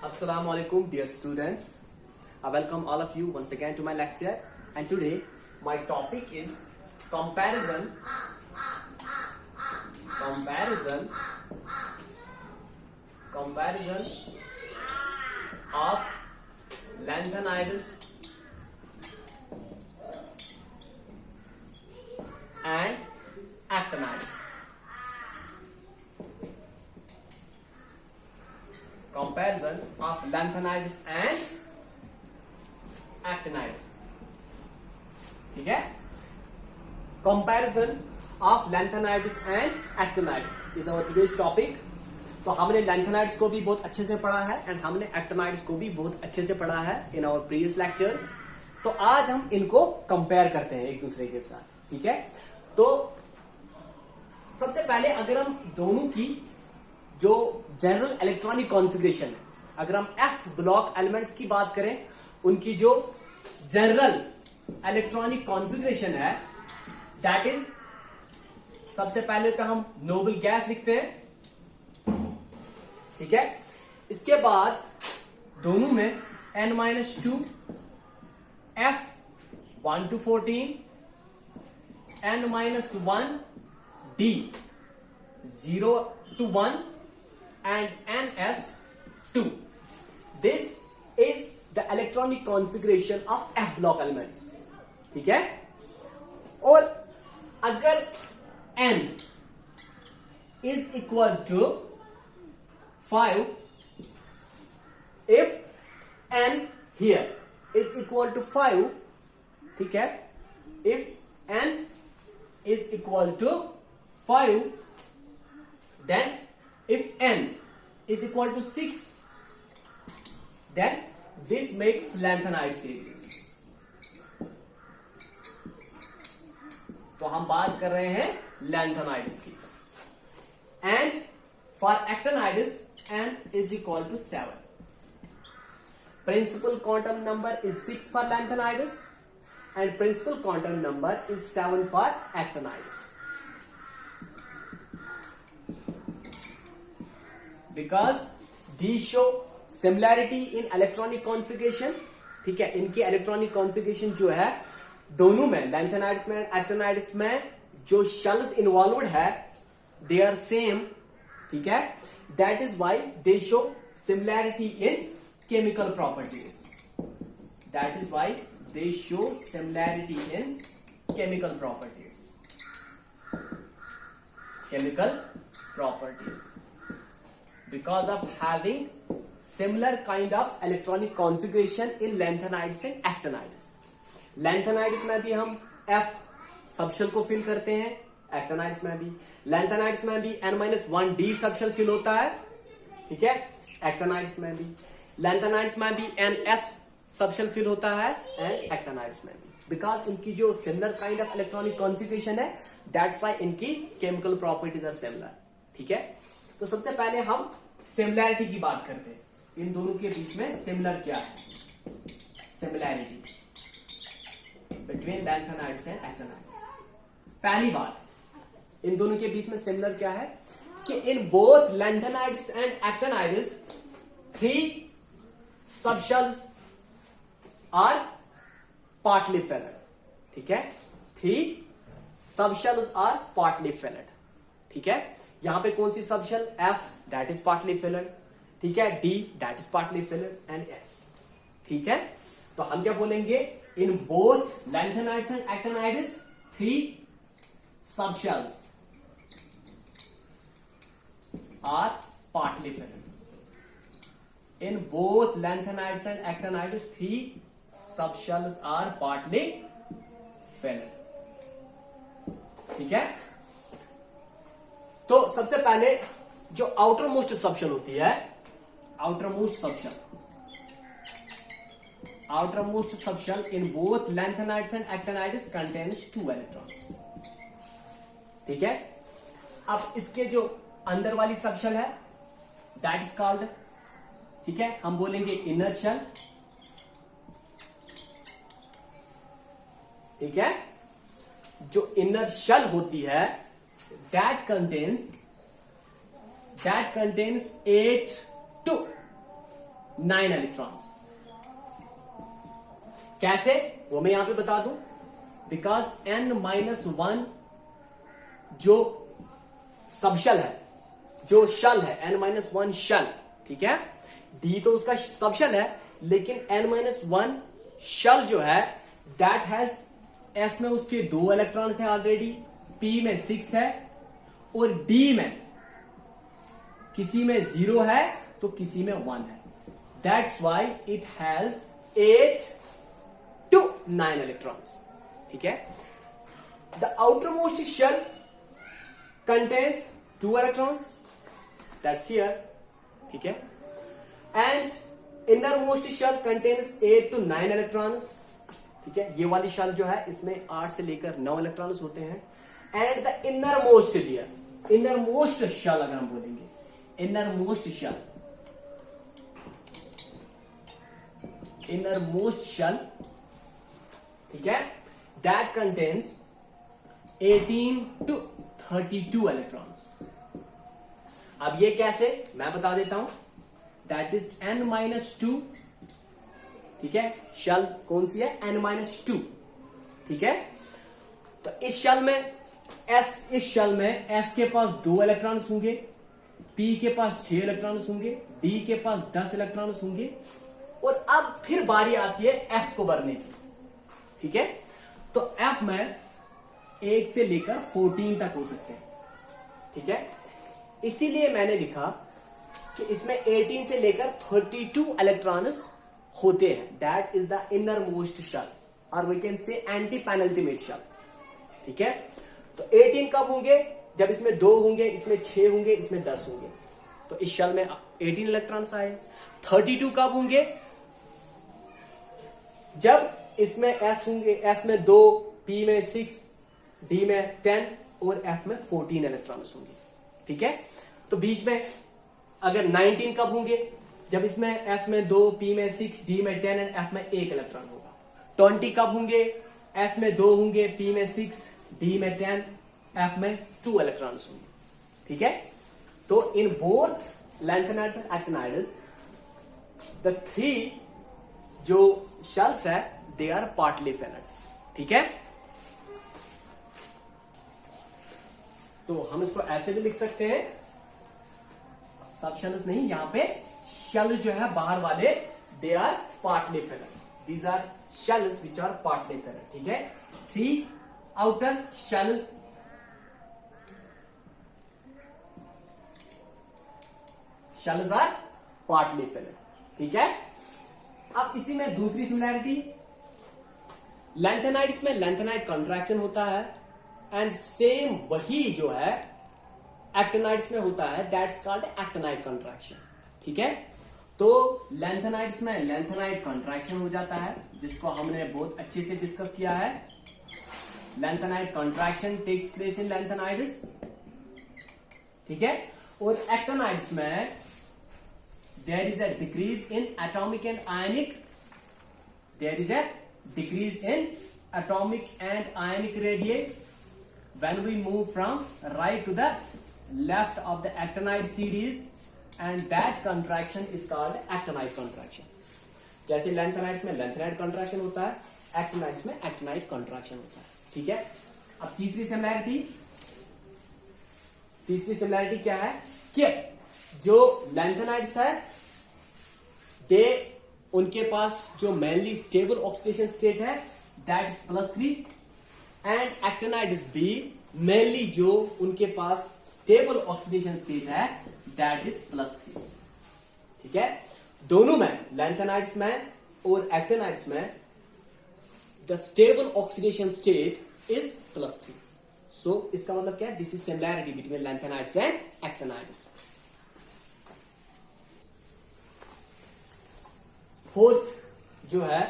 Assalamu alaikum dear students. I welcome all of you once again to my lecture, and today my topic is comparison of lanthanides and actinides. Comparison of lanthanides and actinides. ठीक है? Comparison of lanthanides and actinides is our today's topic. तो हमने lanthanides को भी बहुत अच्छे से पढ़ा है एंड हमने actinides को भी बहुत अच्छे से पढ़ा है in our previous lectures. तो आज हम इनको कंपेयर करते हैं एक दूसरे के साथ. ठीक है? तो सबसे पहले अगर हम दोनों की जो जनरल इलेक्ट्रॉनिक कॉन्फ़िगरेशन है, अगर हम एफ ब्लॉक एलिमेंट्स की बात करें, उनकी जो जनरल इलेक्ट्रॉनिक कॉन्फ़िगरेशन है, दैट इज सबसे पहले तो हम नोबल गैस लिखते हैं. ठीक है? इसके बाद दोनों में n-2 f 1 to 14 n-1 d 0 to 1 and ns2. This is the electronic configuration of f block elements. ठीक है? और अगर n is equal to 5, if n here is equal to 5, ठीक है? if n is equal to 5, then if n is equal to 6, then this makes lanthanide series. तो हम बात कर रहे हैं lanthanides की. And for actinides, n is equal to 7. Principal quantum number is 6 for lanthanides and principal quantum number is 7 for actinides. Because these show similarity in electronic configuration. ठीक है? इनकी इलेक्ट्रॉनिक कॉन्फ़िगरेशन जो है दोनों में, लैंथेनाइड्स में actinides में जो शेल्स इन्वॉल्वड है, दे आर सेम. ठीक है? That is why they show similarity in chemical properties. That is why they show similarity in chemical properties. Because of having similar kind of electronic configuration in lanthanides and actinides. Lanthanides में भी हम F subshell को fill करते हैं, actinides में भी. Lanthanides में भी n-1 d सबशेल फिल होता है. ठीक है? actinides में भी. Lanthanides में भी ns सबशेल फिल होता है and actinides में भी. Because इनकी जो similar kind of electronic configuration है, that's why इनकी chemical properties are similar. ठीक है? तो सबसे पहले हम सिमिलैरिटी की बात करते हैं. इन दोनों के बीच में सिमिलर क्या है? Similarity between lanthanides and actinides. पहली बात, इन दोनों के बीच में सिमिलर क्या है कि in both lanthanides and actinides 3 subshells are partly filled. ठीक है? 3 सबशेल्स आर पार्टली फिल्ड. ठीक है? यहां पे कौन सी subshell? F that is partly filled. ठीक है? D that is partly filled and S. ठीक है? तो हम क्या बोलेंगे? In both lanthanides and actinides 3 subshells are partly filled. In both lanthanides and actinides 3 subshells are partly filled. ठीक है? तो सबसे पहले जो आउटर मोस्ट सबशेल होती है, outer most subshell in both lanthanides and actinides contains 2 electrons. ठीक है? अब इसके जो अंदर वाली सबशेल है, दैट इज कॉल्ड, ठीक है, हम बोलेंगे इनर शेल. ठीक है? जो इनर शेल होती है, that contains 8 to 9 इलेक्ट्रॉन्स। कैसे वो मैं यहां पे बता दूं, बिकॉज n-1 जो सबशल है, जो शल है, n-1 शल, ठीक है, d तो उसका सबशल है, लेकिन n-1 शल जो है दैट हैज s में उसके 2 इलेक्ट्रॉन्स है ऑलरेडी, p में 6 है, और d में किसी में 0 है तो किसी में 1 है। That's why it has 8 to 9 electrons, ठीक है। The outermost shell contains 2 electrons, that's here, ठीक है, and inner most shell contains 8 to 9 electrons, ठीक है। ये वाली शेल जो है इसमें 8 से लेकर 9 इलेक्ट्रॉन्स होते हैं। And the inner most layer, inner most shell अगर हम बोलेंगे, inner most shell, inner most shell, ठीक है, दैट कंटेन्स 18 to 32 इलेक्ट्रॉन्स। अब ये कैसे मैं बता देता हूं, दैट इज n-2, ठीक है। शेल कौन सी है, n-2, ठीक है। तो इस शेल में इस शेल में s के पास 2 इलेक्ट्रॉन्स होंगे, p के पास 6 इलेक्ट्रॉन्स होंगे, d के पास 10 इलेक्ट्रॉन्स होंगे, और अब फिर बारी आती है f को भरने की, ठीक है। तो f में 1 से लेकर 14 तक हो सकते हैं, ठीक है। इसीलिए मैंने लिखा कि इसमें 18 से लेकर 32 इलेक्ट्रॉन्स होते हैं, that is the inner most shell, और we can say antepenultimate shell, ठीक है। तो 18 कब होंगे, जब इसमें 2 होंगे, इसमें 6 होंगे, इसमें 10 होंगे, तो इस शेल में 18 इलेक्ट्रॉन्स आए। 32 कब होंगे, जब इसमें s होंगे, s में 2, p में 6, d में 10 और f में 14 इलेक्ट्रॉन्स होंगे, ठीक है। तो बीच में अगर 19 कब होंगे, जब इसमें s में 2, p में 6, d में 10 एंड f में 1 इलेक्ट्रॉन होगा। 20 कब होंगे, s में 2 होंगे, p में 6, d में 10, f में 2 इलेक्ट्रॉन्स होंगे, ठीक है। तो इन both lanthanides and actinides the 3 जो शेल्स है दे आर पार्टली फिल्ड, ठीक है। तो हम इसको ऐसे भी लिख सकते हैं, सब शेल्स नहीं, यहां पे शेल जो है बाहर वाले they are partly filled, these are shells which are partly filled, ठीक है। 3 outer shells are partly filled, ठीक है। अब इसी में दूसरी सिमिलैरिटी, लैंथेनाइड्स में लैंथेनाइड कॉन्ट्रैक्शन होता है, एंड सेम वही जो है एक्टिनाइड्स में होता है, दैट्स कॉल्ड एक्टिनाइड कॉन्ट्रैक्शन, ठीक है। तो लैंथेनाइड्स में लैंथेनाइड कॉन्ट्रैक्शन हो जाता है, जिसको हमने बहुत अच्छे से डिस्कस किया है। Lanthanide contraction takes place in lanthanides, ठीक है। और एक्टिनाइड्स में there is a decrease in atomic and ionic, there is a decrease in atomic and ionic radii when we move from right to the left of the actinide series, and that contraction is called actinide contraction. जैसे lanthanides में lanthanide contraction होता है, actinides में actinide contraction होता है, ठीक है। अब तीसरी सिमिलैरिटी क्या है कि जो लैंथेनाइड्स है दे उनके पास जो मेनली स्टेबल ऑक्सीडेशन स्टेट है दैट इज +3, एंड एक्टिनाइड्स भी मेनली जो उनके पास स्टेबल ऑक्सीडेशन स्टेट है दैट इज +3, ठीक है। दोनों में लैंथेनाइड्स में और एक्टिनाइड्स में the stable oxidation state is +3। सो इसका मतलब क्या है, this is similarity between lanthanides and actinides. Fourth जो है,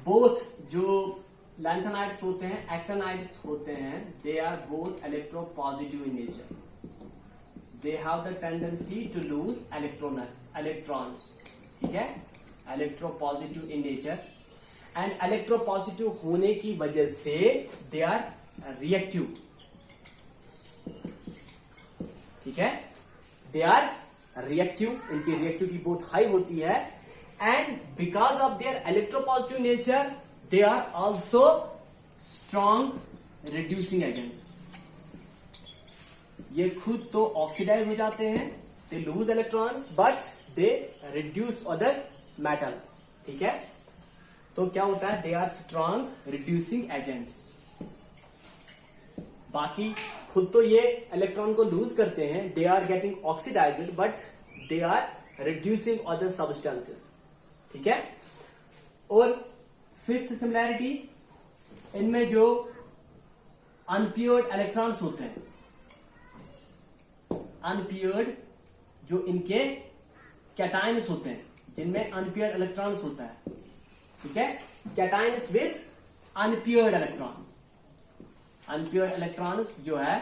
बोथ जो लैंथेनाइड्स होते हैं, एक्टिनाइड्स होते हैं, they are both electropositive in nature, they have the tendency to lose electrons, ठीक है, electropositive in nature, and electropositive होने की वजह से दे आर रिएक्टिव, ठीक है, दे आर रिएक्टिव, इनकी रिएक्टिविटी बहुत हाई होती है, and because of their electropositive nature they are also strong reducing agent. ये खुद तो ऑक्सीडाइज हो जाते हैं, they lose electrons but they reduce other metals. ठीक है, तो क्या होता है, they are strong reducing agents. बाकी खुद तो ये इलेक्ट्रॉन को लूज करते हैं, they are getting oxidised but they are reducing other substances. ठीक है, और फिफ्थ सिमिलैरिटी, इनमें जो अनप्योर्ड इलेक्ट्रॉन्स होते हैं, अनप्योर्ड जो इनके कैटायन्स होते हैं, जिनमें अनप्योर्ड इलेक्ट्रॉन्स होता है। ठीक है, कैटायन्स विद अनप्योर्ड इलेक्ट्रॉन्स। अनप्योर्ड इलेक्ट्रॉन्स जो है,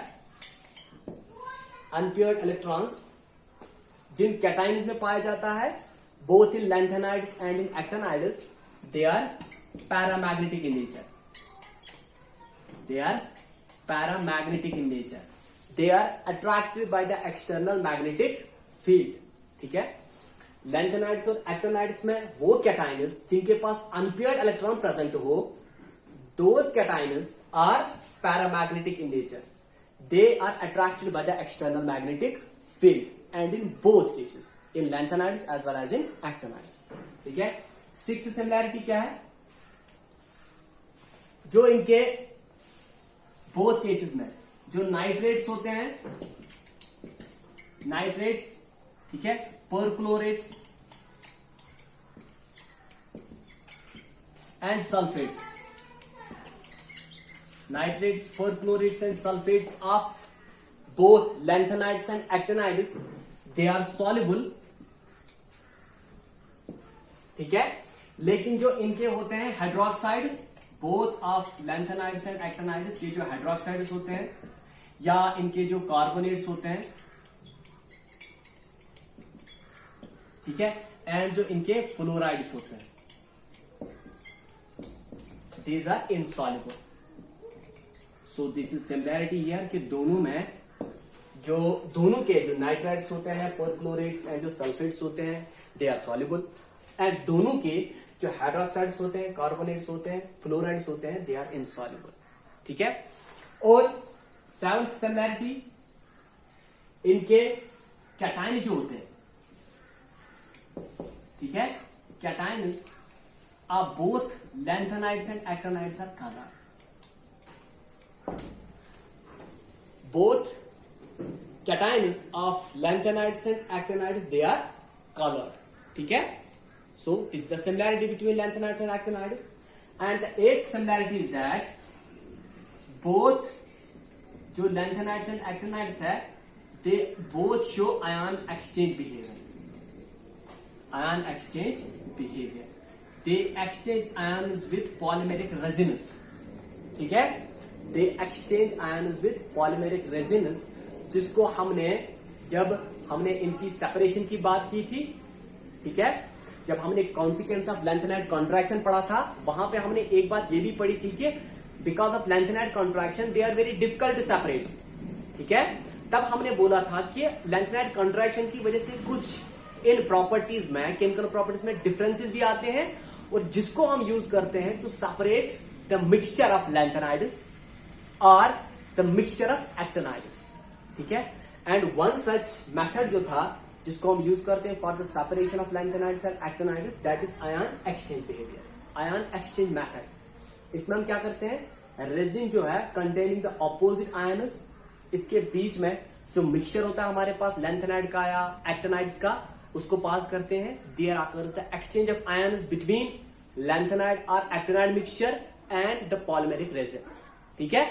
अनप्योर्ड इलेक्ट्रॉन्स जिन कैटायन्स में पाया जाता है, both in lanthanides and in actinides, they are paramagnetic in nature. They are paramagnetic in nature, they are attracted by the external magnetic field. ठीक है, लैंथेनाइड्स और एक्टिनाइड्स में वो कैटायन्स जिनके पास अनप्योर्ड इलेक्ट्रॉन प्रेजेंट हो, those cations are paramagnetic in nature. They are attracted by the external magnetic field, and in both cases, in lanthanides as well as in actinides. ठीक है, sixth similarity क्या है, जो इनके both cases में जो nitrates होते हैं, नाइट्रेट्स, ठीक है, perchlorates and sulphates, nitrates, perchlorates and sulfates of both lanthanides and actinides, they are soluble. ठीक है, लेकिन जो इनके होते हैं hydroxides, both of lanthanides and actinides, ये जो हाइड्रोक्साइड्स होते हैं या इनके जो कार्बोनेट्स होते हैं, ठीक है, एंड जो इनके फ्लोराइड्स होते हैं, these are insoluble. So this is similarity here कि दोनों में जो दोनों के जो नाइट्राइड्स होते हैं, परक्लोरेट्स एंड जो सल्फेट्स होते हैं, दे आर सॉल्युबल, एंड दोनों के जो हाइड्रोक्साइड्स होते हैं, कार्बोनेट्स होते हैं, फ्लोराइड्स होते हैं, दे आर इनसॉल्युबल। ठीक है, और सेवंथ सिमिलैरिटी, इनके कैटायन जो होते हैं, ठीक है, cations are both lanthanides and actinides are colour. Both cations of lanthanides and actinides, they are colored. ठीक है, so is the similarity between lanthanides and actinides. And the eighth similarity is that both जो lanthanides and actinides है, they both show ion exchange behavior. Ion exchange behavior. They exchange ions with polymeric resonance. ठीक है, they exchange ions with polymeric resonance, जिसको हमने जब हमने इनकी separation की बात की थी, ठीक है, जब हमने कॉन्सिक्वेंस ऑफ लैंथेनाइड कॉन्ट्रैक्शन पढ़ा था, वहां पे हमने एक बात ये भी पढ़ी थी कि because of lanthanide contraction they are very difficult to separate. ठीक है, तब हमने बोला था कि लैंथेनाइड कॉन्ट्रैक्शन की वजह से कुछ इन प्रॉपर्टीज में, केमिकल प्रॉपर्टीज में डिफरेंसेस भी आते हैं, और जिसको हम यूज करते हैं to separate the mixture of lanthanides और द मिक्सचर ऑफ एक्टिनाइड्स। ठीक है, एंड वन सच मेथड जो था जिसको हम यूज करते हैं for the separation of lanthanides and actinides, that is ion exchange behaviour, ion exchange method. इसमें हम क्या करते हैं, रेजिन जो है कंटेनिंग द ऑपोजिट आयन्स, इसके बीच में जो मिक्सचर होता है हमारे पास लैंथेनाइड का या एक्टिनाइड्स का, उसको पास करते हैं। There occurs the exchange of ions between lanthanide और actinide mixture and the polymeric resin. ठीक है,